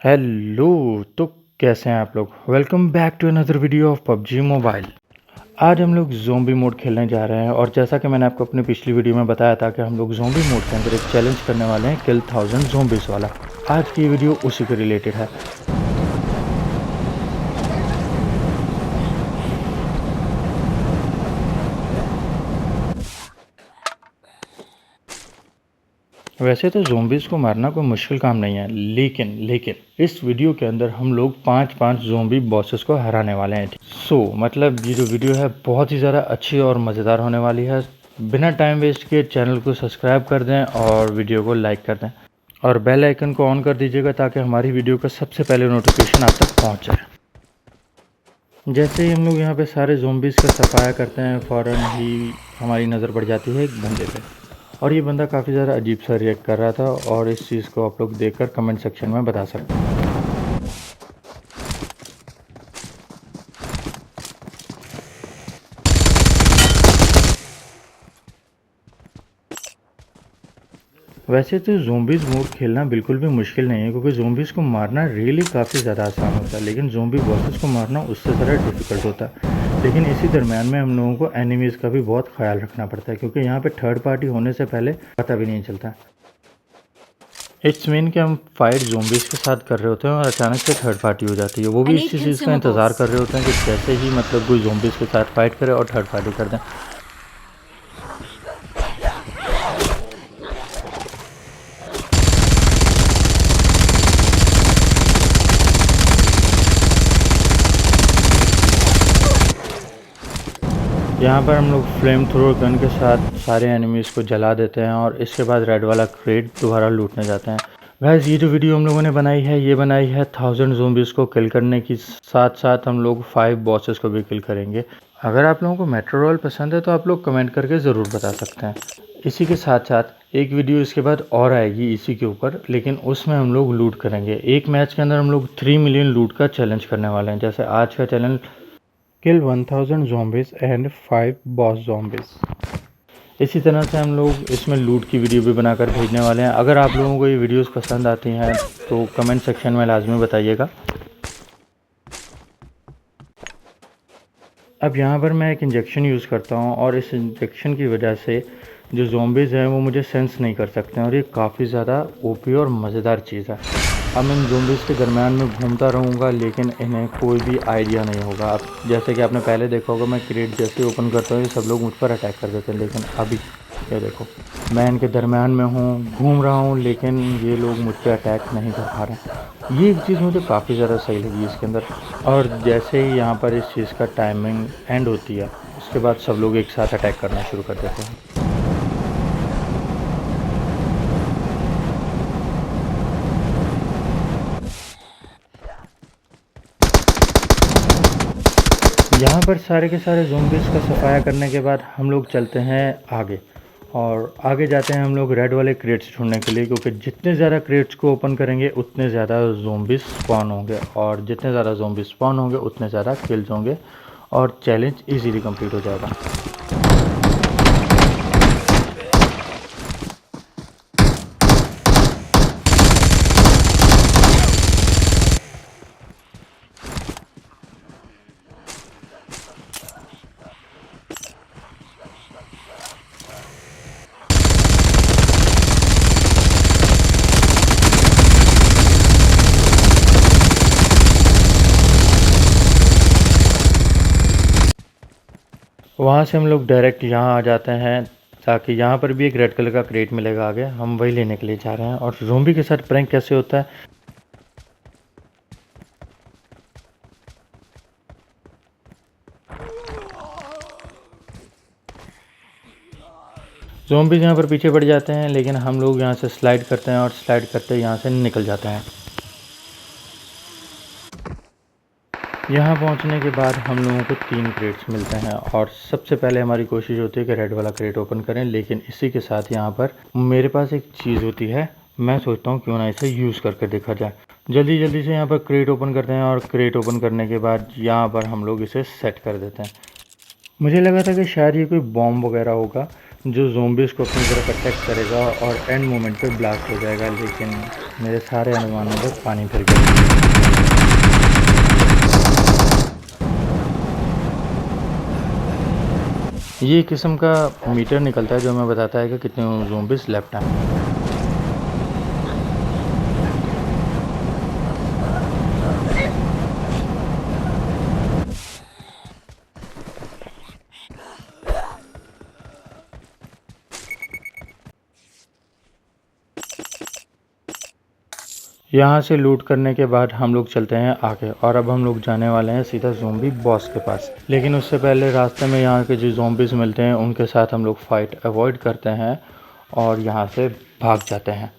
Hello. तो कैसे हैं आप लोग? Welcome back to another video of PUBG mobile. आज हम लोग ज़ोंबी मोड खेलने जा रहे हैं और जैसा कि मैंने आपको अपनी पिछली वीडियो में बताया था कि हम लोग ज़ोंबी मोड के अंदर एक चैलेंज करने वाले हैं, किल 1000 ज़ोंबीज़ वाला। आज की वीडियो उसी के रिलेटेड है। वैसे तो ज़ोंबीज़ को मारना कोई मुश्किल काम नहीं है, लेकिन इस वीडियो के अंदर हम लोग 5-5 ज़ोंबी बॉसेस को हराने वाले हैं। मतलब ये जो वीडियो है बहुत ही ज़्यादा अच्छी और मज़ेदार होने वाली है। बिना टाइम वेस्ट किए चैनल को सब्सक्राइब कर दें और वीडियो को लाइक कर दें और बेल आइकन को ऑन कर दीजिएगा ताकि हमारी वीडियो का सबसे पहले नोटिफिकेशन आप तक पहुँच जाए। जैसे ही हम लोग यहाँ पे सारे ज़ोंबीज़ का सफाया करते हैं, फ़ौरन ही हमारी नज़र पड़ जाती है एक बंदे पे और ये बंदा काफ़ी ज़्यादा अजीब सा रिएक्ट कर रहा था और इस चीज़ को आप लोग देखकर कमेंट सेक्शन में बता सकते हैं। वैसे तो ज़ोंबीज़ मोड खेलना बिल्कुल भी मुश्किल नहीं है क्योंकि ज़ोंबीज़ को मारना रियली काफ़ी ज़्यादा आसान होता है, लेकिन ज़ोंबी बॉसेस को मारना उससे ज़्यादा डिफ़िकल्ट होता है। लेकिन इसी दरम्यान में हम लोगों को एनिमीज़ का भी बहुत ख्याल रखना पड़ता है क्योंकि यहाँ पे थर्ड पार्टी होने से पहले पता भी नहीं चलता। इट्स मीन कि हम फाइट ज़ोंबीज़ के साथ कर रहे होते हैं और अचानक से थर्ड पार्टी हो जाती है। वो भी इसी चीज़ का इंतज़ार कर रहे होते हैं कि जैसे ही मतलब कोई ज़ोंबीज़ के साथ फाइट करे और थर्ड पार्टी कर दें। यहाँ पर हम लोग फ्लेम थ्रोअर गन के साथ सारे एनिमीज़ को जला देते हैं और इसके बाद रेड वाला क्रेट दोबारा लूटने जाते हैं। गाइस, ये जो वीडियो हम लोगों ने बनाई है ये बनाई है 1000 ज़ोंबीज़ को किल करने की, साथ साथ हम लोग 5 बॉसेस को भी किल करेंगे। अगर आप लोगों को मेट्रो रॉयल पसंद है तो आप लोग कमेंट करके ज़रूर बता सकते हैं। इसी के साथ साथ एक वीडियो इसके बाद और आएगी इसी के ऊपर, लेकिन उसमें हम लोग लूट करेंगे। एक मैच के अंदर हम लोग 3 मिलियन लूट का चैलेंज करने वाले हैं। जैसे आज का challenge kill 1000 zombies and 5 boss zombies। इसी तरह से हम लोग इसमें लूट की वीडियो भी बनाकर भेजने वाले हैं। अगर आप लोगों को ये वीडियोस पसंद आती हैं तो कमेंट सेक्शन में लाजमी बताइएगा। अब यहाँ पर मैं एक इंजेक्शन यूज़ करता हूँ और इस इंजेक्शन की वजह से जो ज़ोंबीज़ हैं वो मुझे सेंस नहीं कर सकते हैं और ये काफ़ी ज़्यादा ओपी और मज़ेदार चीज़ है। अब इन ज़ोंबीज़ के दरमियान में घूमता रहूँगा लेकिन इन्हें कोई भी आइडिया नहीं होगा। अब जैसे कि आपने पहले देखा होगा, मैं क्रेट जैसे ओपन करता हूँ ये सब लोग मुझ पर अटैक कर देते हैं, लेकिन अभी ये देखो मैं इनके दरमियान में हूँ, घूम रहा हूँ, लेकिन ये लोग मुझ पर अटैक नहीं कर पा रहे। ये एक चीज़ मुझे काफ़ी ज़्यादा सही लगी इसके अंदर। और जैसे ही यहाँ पर इस चीज़ का टाइमिंग एंड होती है उसके बाद सब लोग एक साथ अटैक करना शुरू कर देते हैं। यहाँ पर सारे के सारे ज़ोंबीज़ का सफाया करने के बाद हम लोग चलते हैं आगे और आगे जाते हैं हम लोग रेड वाले क्रेट्स ढूंढने के लिए, क्योंकि जितने ज़्यादा क्रेट्स को ओपन करेंगे उतने ज़्यादा ज़ोंबीज़ स्पॉन होंगे और जितने ज़्यादा ज़ोंबीज़ स्पॉन होंगे उतने ज़्यादा किल्स होंगे और चैलेंज इजीली कंप्लीट हो जाएगा। वहाँ से हम लोग डायरेक्ट यहाँ आ जाते हैं ताकि यहाँ पर भी एक रेड कलर का क्रेट मिलेगा आगे, हम वही लेने के लिए जा रहे हैं। और ज़ोंबी के साथ प्रैंक कैसे होता है, ज़ोंबीज़ यहाँ पर पीछे पड़ जाते हैं लेकिन हम लोग यहाँ से स्लाइड करते हैं और स्लाइड करते यहाँ से निकल जाते हैं। यहाँ पहुँचने के बाद हम लोगों को 3 क्रेट्स मिलते हैं और सबसे पहले हमारी कोशिश होती है कि रेड वाला क्रेट ओपन करें, लेकिन इसी के साथ यहाँ पर मेरे पास एक चीज़ होती है। मैं सोचता हूँ क्यों ना इसे यूज़ करके देखा जाए। जल्दी जल्दी से यहाँ पर क्रेट ओपन करते हैं और क्रेट ओपन करने के बाद यहाँ पर हम लोग इसे सेट कर देते हैं। मुझे लगा था कि शायद ये कोई बॉम्ब वगैरह होगा, जो ज़ोंबीज़ को अपनी तरफ अटैक करेगा और एंड मोमेंट पे ब्लास्ट हो जाएगा, लेकिन मेरे सारे अनुमानों पर पानी फिर गया। ये किस्म का मीटर निकलता है जो हमें बताता है कि कितने ज़ोंबीज़ लेफ्ट हैं। यहाँ से लूट करने के बाद हम लोग चलते हैं आगे, और अब हम लोग जाने वाले हैं सीधा ज़ोंबी बॉस के पास। लेकिन उससे पहले रास्ते में यहाँ के जो ज़ोंबीज़ मिलते हैं उनके साथ हम लोग फ़ाइट अवॉइड करते हैं और यहाँ से भाग जाते हैं।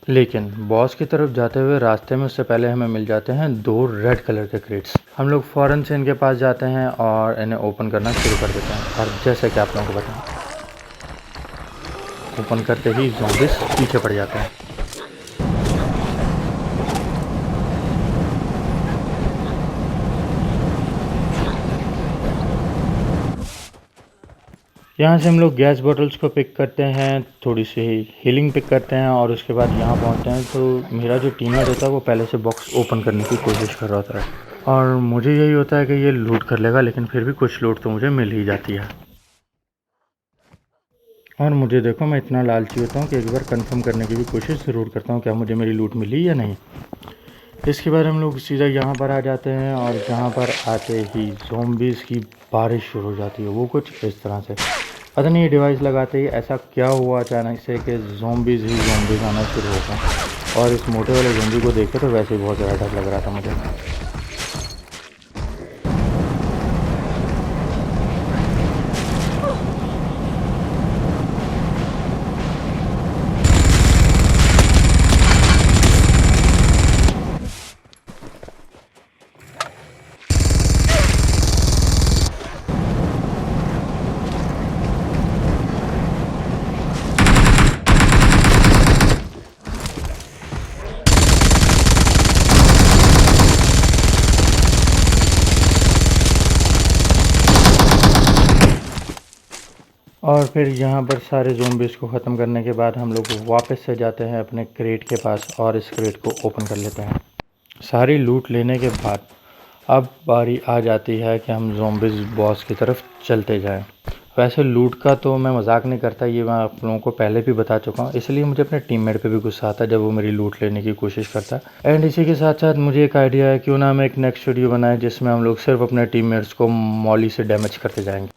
लेकिन बॉस की तरफ जाते हुए रास्ते में उससे पहले हमें मिल जाते हैं 2 रेड कलर के क्रेट्स। हम लोग फ़ौरन से इनके पास जाते हैं और इन्हें ओपन करना शुरू कर देते हैं। और जैसे कि आप लोगों को बताएं, ओपन करते ही ज़ोंबीज़ पीछे पड़ जाते हैं। यहाँ से हम लोग गैस बॉटल्स को पिक करते हैं, थोड़ी सी हीलिंग पिक करते हैं और उसके बाद यहाँ पहुँचते हैं तो मेरा जो टीममेट होता है वो पहले से बॉक्स ओपन करने की कोशिश कर रहा होता है और मुझे यही होता है कि ये लूट कर लेगा, लेकिन फिर भी कुछ लूट तो मुझे मिल ही जाती है। और मुझे देखो, मैं इतना लालची होता हूँ कि एक बार कंफर्म करने की भी कोशिश ज़रूर करता हूँ क्या मुझे मेरी लूट मिली या नहीं। इसके बाद हम लोग सीधा यहाँ पर आ जाते हैं और यहाँ पर आते ही ज़ोंबीज़ की बारिश शुरू हो जाती है। वो कुछ इस तरह से, पता नहीं ये डिवाइस लगाते ही ऐसा क्या हुआ अचानक से कि ज़ोंबीज़ ही ज़ोंबीज़ आना शुरू हो गए। और इस मोटे वाले ज़ोंबी को देखे तो वैसे ही बहुत ज़्यादा डर लग रहा था मुझे। और फिर यहाँ पर सारे ज़ोंबीज़ को ख़त्म करने के बाद हम लोग वापस से जाते हैं अपने क्रेट के पास और इस क्रेट को ओपन कर लेते हैं। सारी लूट लेने के बाद अब बारी आ जाती है कि हम ज़ोंबीज़ बॉस की तरफ चलते जाएं। वैसे लूट का तो मैं मजाक नहीं करता, ये मैं आप लोगों को पहले भी बता चुका हूँ, इसलिए मुझे अपने टीममेट पे भी गुस्सा आता है जब वो मेरी लूट लेने की कोशिश करता है। एंड इसी के साथ साथ मुझे एक आइडिया है, क्यों ना हम एक नेक्स्ट वीडियो बनाएं जिसमें हम लोग सिर्फ अपने टीममेट्स को मॉली से डैमेज करते जाएंगे।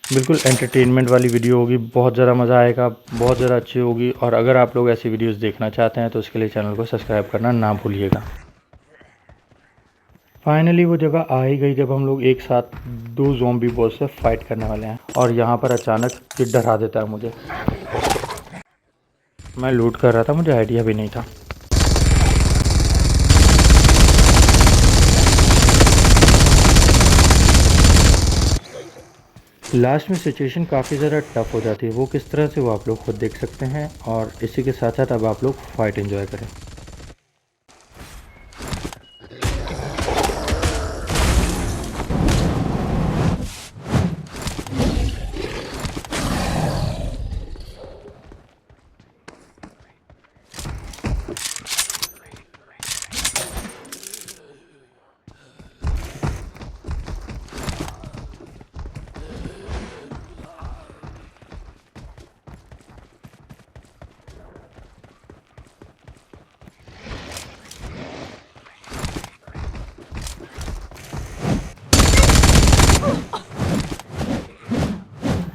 बिल्कुल एंटरटेनमेंट वाली वीडियो होगी, बहुत ज़्यादा मज़ा आएगा, बहुत ज़्यादा अच्छी होगी। और अगर आप लोग ऐसी वीडियोस देखना चाहते हैं तो उसके लिए चैनल को सब्सक्राइब करना ना भूलिएगा। फाइनली वो जगह आ ही गई जब हम लोग एक साथ 2 ज़ोंबी बॉस से फाइट करने वाले हैं और यहाँ पर अचानक ये डरा देता है मुझे। मैं लूट कर रहा था, मुझे आइडिया भी नहीं था। लास्ट में सिचुएशन काफ़ी ज़्यादा टफ हो जाती है, वो किस तरह से वो आप लोग खुद देख सकते हैं। और इसी के साथ साथ अब आप लोग फाइट एंजॉय करें।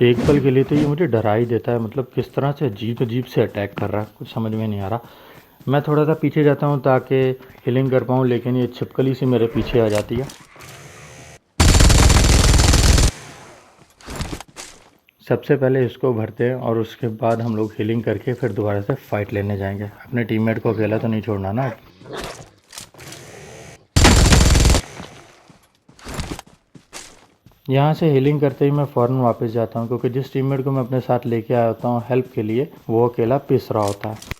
एक पल के लिए तो ये मुझे डरा ही देता है, मतलब किस तरह से अजीब अजीब से अटैक कर रहा है, कुछ समझ में नहीं आ रहा। मैं थोड़ा सा पीछे जाता हूँ ताकि हीलिंग कर पाऊँ, लेकिन ये छिपकली सी मेरे पीछे आ जाती है। सबसे पहले इसको भरते हैं और उसके बाद हम लोग हीलिंग करके फिर दोबारा से फाइट लेने जाएंगे। अपने टीममेट को अकेला तो नहीं छोड़ना ना। यहाँ से हीलिंग करते ही मैं फ़ौरन वापस जाता हूँ, क्योंकि जिस टीममेट को मैं अपने साथ लेके आया होता हूँ हेल्प के लिए, वो अकेला पिस रहा होता है।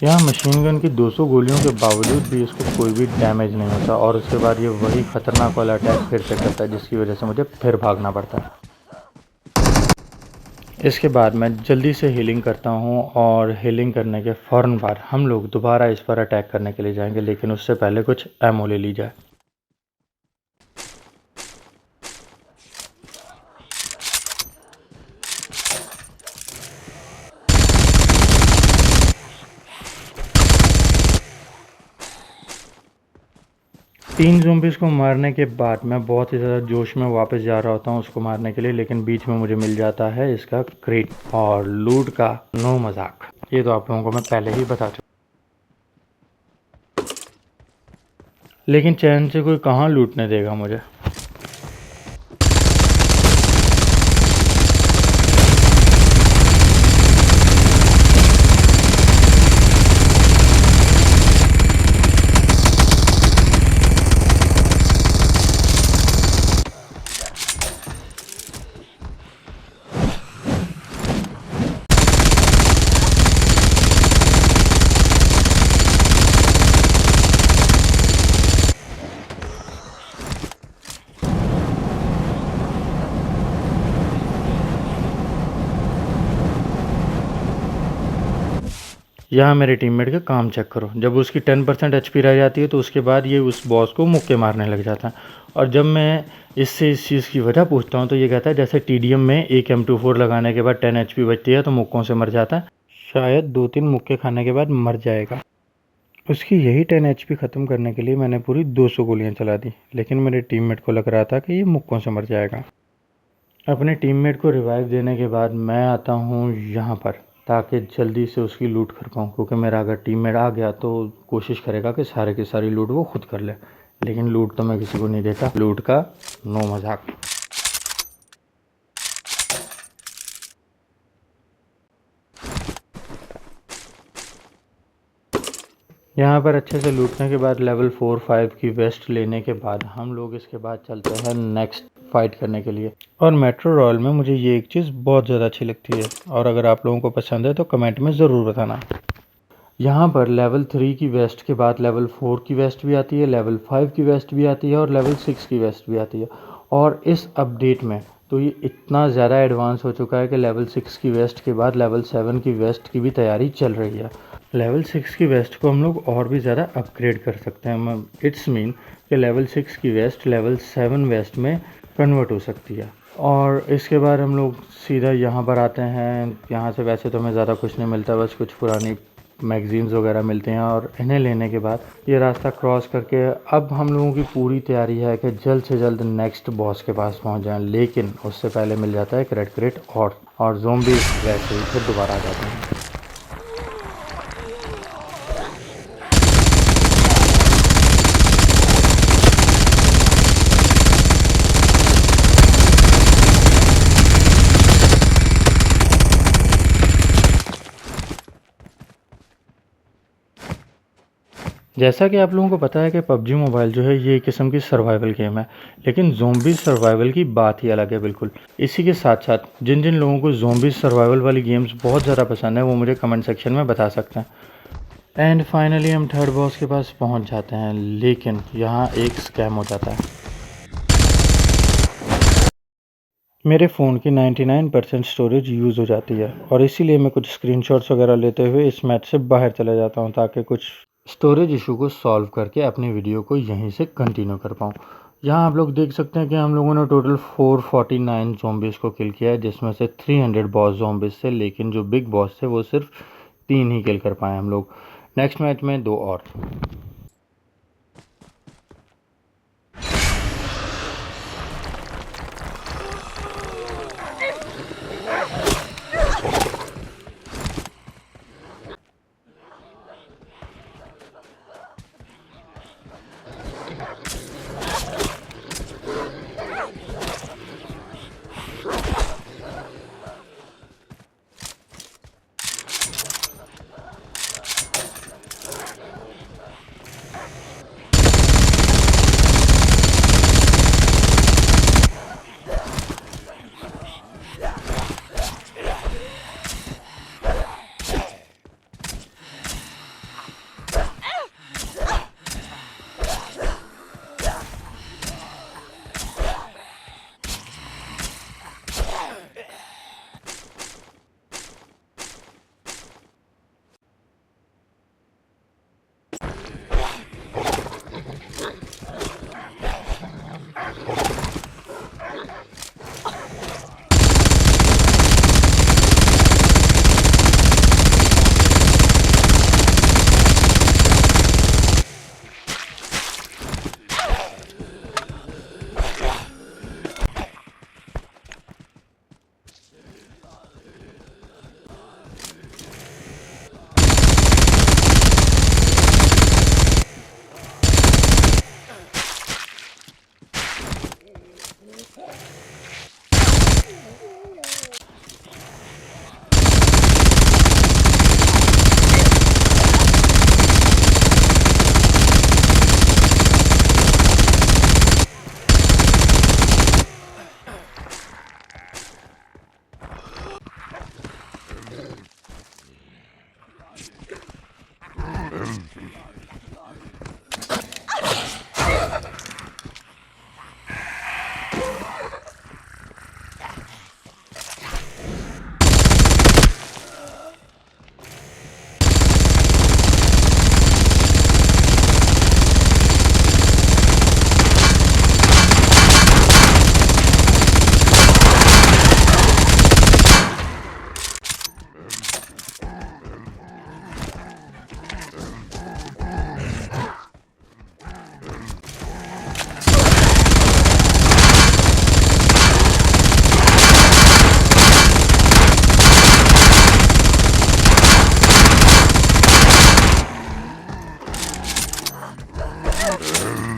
यहाँ मशीन गन की 200 गोलियों के बावजूद भी इसको कोई भी डैमेज नहीं होता और उसके बाद ये वही खतरनाक वाला अटैक फिर से करता है, जिसकी वजह से मुझे फिर भागना पड़ता है। इसके बाद मैं जल्दी से हीलिंग करता हूँ और हीलिंग करने के फ़ौरन बाद हम लोग दोबारा इस पर अटैक करने के लिए जाएंगे, लेकिन उससे पहले कुछ एमओ ले ली जाए। तीन ज़ॉम्बीज़ को मारने के बाद मैं बहुत ही ज़्यादा जोश में वापस जा रहा होता हूँ उसको मारने के लिए, लेकिन बीच में मुझे मिल जाता है इसका क्रेट और लूट का नो मजाक। ये तो आप लोगों को मैं पहले ही बता चुका, लेकिन चैन से कोई कहाँ लूटने देगा मुझे। यहाँ मेरे टीममेट का काम चेक करो, जब उसकी 10% एचपी रह जाती है तो उसके बाद ये उस बॉस को मुक्के मारने लग जाता है। और जब मैं इससे इस चीज़ की वजह पूछता हूँ तो ये कहता है जैसे टीडीएम में एक M24 लगाने के बाद 10 एचपी बचती है तो मुक्कों से मर जाता है, शायद 2-3 मुक्के खाने के बाद मर जाएगा। उसकी यही 10 एचपी ख़त्म करने के लिए मैंने पूरी 200 गोलियाँ चला दी, लेकिन मेरे टीममेट को लग रहा था कि ये मुक्कों से मर जाएगा। अपने टीममेट को रिवाइव देने के बाद मैं आता हूँ यहाँ पर ताकि जल्दी से उसकी लूट कर पाऊँ, क्योंकि मेरा अगर टीममेट आ गया तो कोशिश करेगा कि सारे की सारी लूट वो खुद कर ले, लेकिन लूट तो मैं किसी को नहीं देता, लूट का नो मजाक। यहाँ पर अच्छे से लूटने के बाद लेवल 4-5 की वेस्ट लेने के बाद हम लोग इसके बाद चलते हैं नेक्स्ट फाइट करने के लिए। और मेट्रो रॉयल में मुझे ये एक चीज़ बहुत ज़्यादा अच्छी लगती है, और अगर आप लोगों को पसंद है तो कमेंट में ज़रूर बताना। यहाँ पर लेवल 3 की वेस्ट के बाद लेवल 4 की वेस्ट भी आती है, लेवल 5 की वेस्ट भी आती है और लेवल 6 की वेस्ट भी आती है। और इस अपडेट में तो ये इतना ज़्यादा एडवांस हो चुका है कि लेवल 6 की वेस्ट के बाद लेवल 7 की वेस्ट की भी तैयारी चल रही है। लेवल 6 की वेस्ट को हम लोग और भी ज़्यादा अपग्रेड कर सकते हैं। इट्स मीन कि लेवल 6 की वेस्ट लेवल 7 वेस्ट में कन्वर्ट हो सकती है। और इसके बाद हम लोग सीधा यहाँ पर आते हैं। यहाँ से वैसे तो हमें ज़्यादा कुछ नहीं मिलता, बस कुछ पुरानी मैगज़ीन्स वगैरह मिलते हैं, और इन्हें लेने के बाद ये रास्ता क्रॉस करके अब हम लोगों की पूरी तैयारी है कि जल्द से जल्द नेक्स्ट बॉस के पास पहुंच जाएं, लेकिन उससे पहले मिल जाता है एक रेड क्रेट और ज़ॉम्बी वैसे ही फिर दोबारा आ जाते हैं। जैसा कि आप लोगों को पता है कि पबजी मोबाइल जो है ये एक किस्म की सर्वाइवल गेम है, लेकिन ज़ॉम्बी सर्वाइवल की बात ही अलग है बिल्कुल। इसी के साथ साथ जिन जिन लोगों को ज़ॉम्बी सर्वाइवल वाली गेम्स बहुत ज़्यादा पसंद है वो मुझे कमेंट सेक्शन में बता सकते हैं। एंड फाइनली हम थर्ड बॉस के पास पहुंच जाते हैं, लेकिन यहाँ एक स्कैम हो जाता है। मेरे फ़ोन की 99% स्टोरेज यूज़ हो जाती है और इसीलिए मैं कुछ स्क्रीनशॉट्स वगैरह लेते हुए इस मैच से बाहर चला जाता हूँ ताकि कुछ स्टोरेज इशू को सॉल्व करके अपनी वीडियो को यहीं से कंटिन्यू कर पाऊँ। यहाँ आप लोग देख सकते हैं कि हम लोगों ने टोटल 449 ज़ॉम्बीज़ को किल किया है, जिसमें से 300 बॉस ज़ॉम्बीज़ थे, लेकिन जो बिग बॉस थे वो सिर्फ 3 ही किल कर पाए हम लोग। नेक्स्ट मैच में 2 और। है।